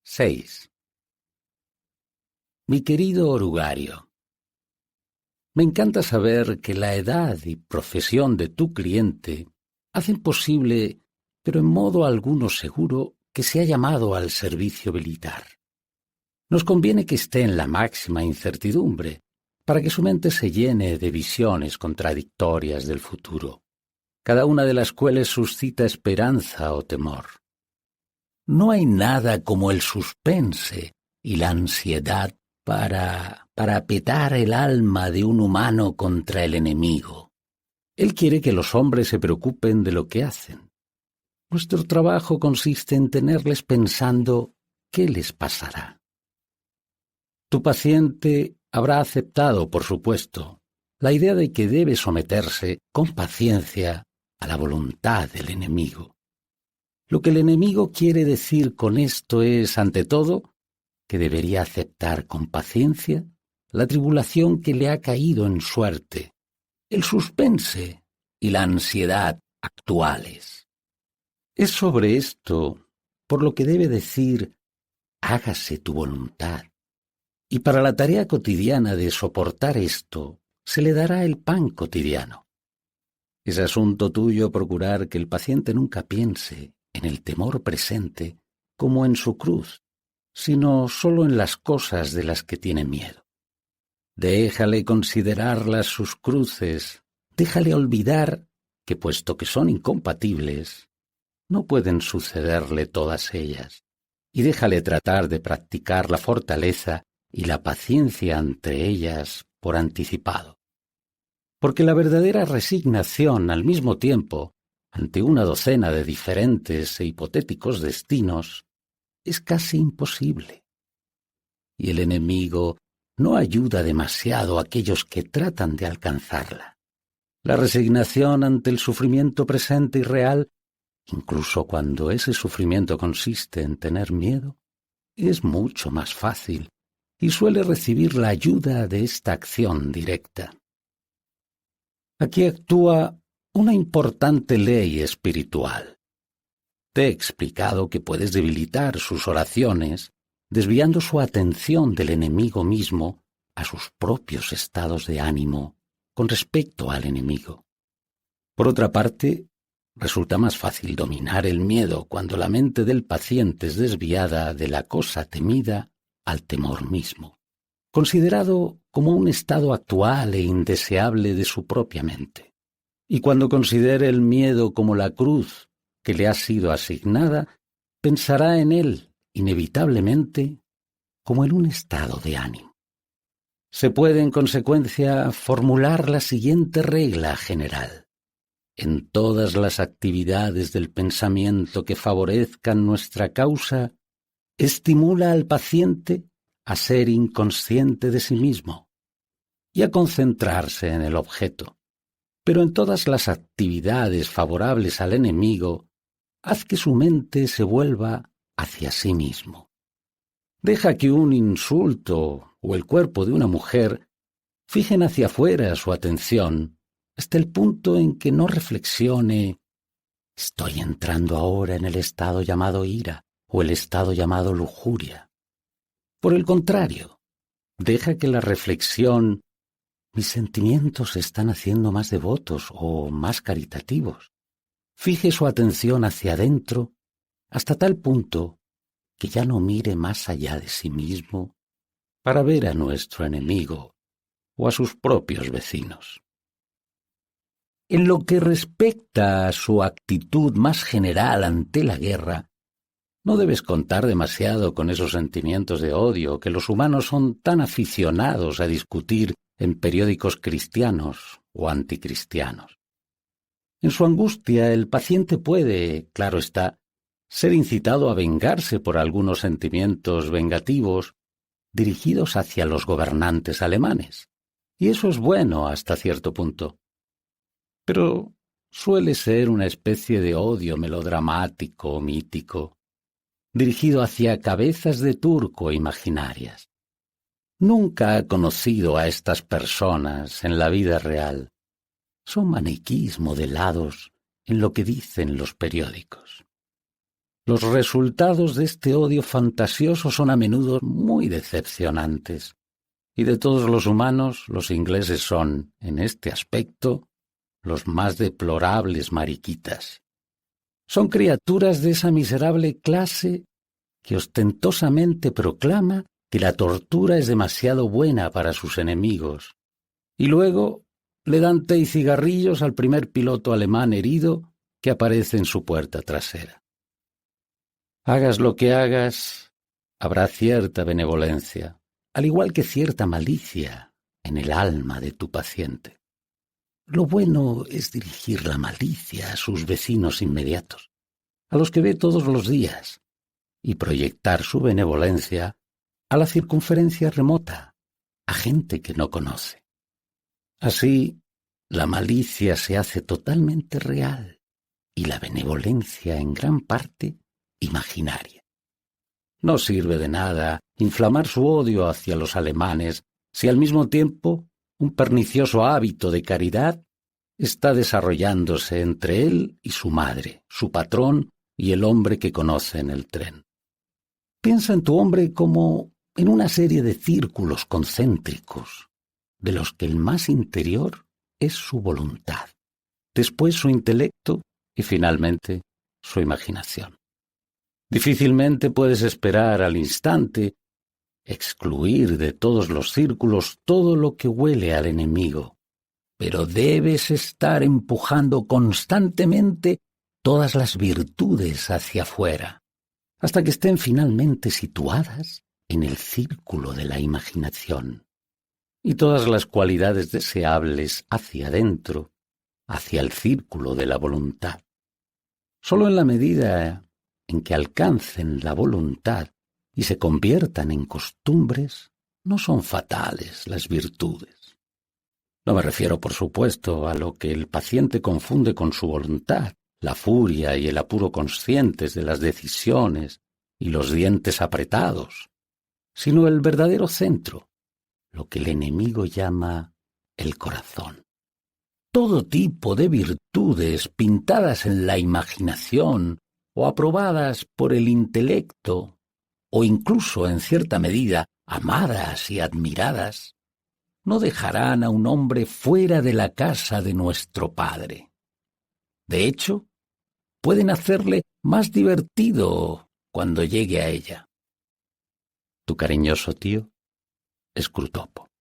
6. Mi querido orugario, me encanta saber que la edad y profesión de tu cliente hacen posible, pero en modo alguno seguro, que sea llamado al servicio militar. Nos conviene que esté en la máxima incertidumbre, para que su mente se llene de visiones contradictorias del futuro, cada una de las cuales suscita esperanza o temor. No hay nada como el suspense y la ansiedad para apetar el alma de un humano contra el enemigo. Él quiere que los hombres se preocupen de lo que hacen. Nuestro trabajo consiste en tenerles pensando qué les pasará. Tu paciente habrá aceptado, por supuesto, la idea de que debe someterse con paciencia a la voluntad del enemigo. Lo que el enemigo quiere decir con esto es, ante todo, que debería aceptar con paciencia la tribulación que le ha caído en suerte, el suspense y la ansiedad actuales. Es sobre esto por lo que debe decir, hágase tu voluntad. Y para la tarea cotidiana de soportar esto, se le dará el pan cotidiano. Es asunto tuyo procurar que el paciente nunca piense en el temor presente como en su cruz, sino solo en las cosas de las que tiene miedo. Déjale considerarlas sus cruces, déjale olvidar que, puesto que son incompatibles, no pueden sucederle todas ellas, y déjale tratar de practicar la fortaleza y la paciencia ante ellas por anticipado. Porque la verdadera resignación al mismo tiempo ante una docena de diferentes e hipotéticos destinos es casi imposible. Y el enemigo no ayuda demasiado a aquellos que tratan de alcanzarla. La resignación ante el sufrimiento presente y real, incluso cuando ese sufrimiento consiste en tener miedo, es mucho más fácil y suele recibir la ayuda de esta acción directa. Aquí actúa una importante ley espiritual. Te he explicado que puedes debilitar sus oraciones desviando su atención del enemigo mismo a sus propios estados de ánimo con respecto al enemigo. Por otra parte, resulta más fácil dominar el miedo cuando la mente del paciente es desviada de la cosa temida al temor mismo, considerado como un estado actual e indeseable de su propia mente. Y cuando considere el miedo como la cruz que le ha sido asignada, pensará en él, inevitablemente, como en un estado de ánimo. Se puede, en consecuencia, formular la siguiente regla general. En todas las actividades del pensamiento que favorezcan nuestra causa, estimula al paciente a ser inconsciente de sí mismo y a concentrarse en el objeto. Pero en todas las actividades favorables al enemigo, haz que su mente se vuelva hacia sí mismo. Deja que un insulto o el cuerpo de una mujer fijen hacia afuera su atención hasta el punto en que no reflexione, estoy entrando ahora en el estado llamado ira o el estado llamado lujuria. Por el contrario, deja que la reflexión, mis sentimientos se están haciendo más devotos o más caritativos, fije su atención hacia adentro hasta tal punto que ya no mire más allá de sí mismo para ver a nuestro enemigo o a sus propios vecinos. En lo que respecta a su actitud más general ante la guerra, no debes contar demasiado con esos sentimientos de odio que los humanos son tan aficionados a discutir en periódicos cristianos o anticristianos. En su angustia, el paciente puede, claro está, ser incitado a vengarse por algunos sentimientos vengativos dirigidos hacia los gobernantes alemanes, y eso es bueno hasta cierto punto. Pero suele ser una especie de odio melodramático o mítico, dirigido hacia cabezas de turco imaginarias. Nunca ha conocido a estas personas en la vida real. Son maniquís modelados en lo que dicen los periódicos. Los resultados de este odio fantasioso son a menudo muy decepcionantes. Y de todos los humanos, los ingleses son, en este aspecto, los más deplorables mariquitas. Son criaturas de esa miserable clase que ostentosamente proclama que la tortura es demasiado buena para sus enemigos, y luego le dan té y cigarrillos al primer piloto alemán herido que aparece en su puerta trasera. Hagas lo que hagas, habrá cierta benevolencia, al igual que cierta malicia en el alma de tu paciente. Lo bueno es dirigir la malicia a sus vecinos inmediatos, a los que ve todos los días, y proyectar su benevolencia a la circunferencia remota, a gente que no conoce. Así, la malicia se hace totalmente real y la benevolencia en gran parte imaginaria. No sirve de nada inflamar su odio hacia los alemanes si al mismo tiempo un pernicioso hábito de caridad está desarrollándose entre él y su madre, su patrón y el hombre que conoce en el tren. Piensa en tu hombre como en una serie de círculos concéntricos, de los que el más interior es su voluntad, después su intelecto y finalmente su imaginación. Difícilmente puedes esperar al instante excluir de todos los círculos todo lo que huele al enemigo, pero debes estar empujando constantemente todas las virtudes hacia afuera, hasta que estén finalmente situadas en el círculo de la imaginación, y todas las cualidades deseables hacia adentro, hacia el círculo de la voluntad. Solo en la medida en que alcancen la voluntad y se conviertan en costumbres, no son fatales las virtudes. No me refiero, por supuesto, a lo que el paciente confunde con su voluntad, la furia y el apuro conscientes de las decisiones y los dientes apretados, sino el verdadero centro, lo que el enemigo llama el corazón. Todo tipo de virtudes pintadas en la imaginación o aprobadas por el intelecto, o incluso en cierta medida amadas y admiradas, no dejarán a un hombre fuera de la casa de nuestro Padre. De hecho, pueden hacerle más divertido cuando llegue a ella. Tu cariñoso tío, Scrutopo.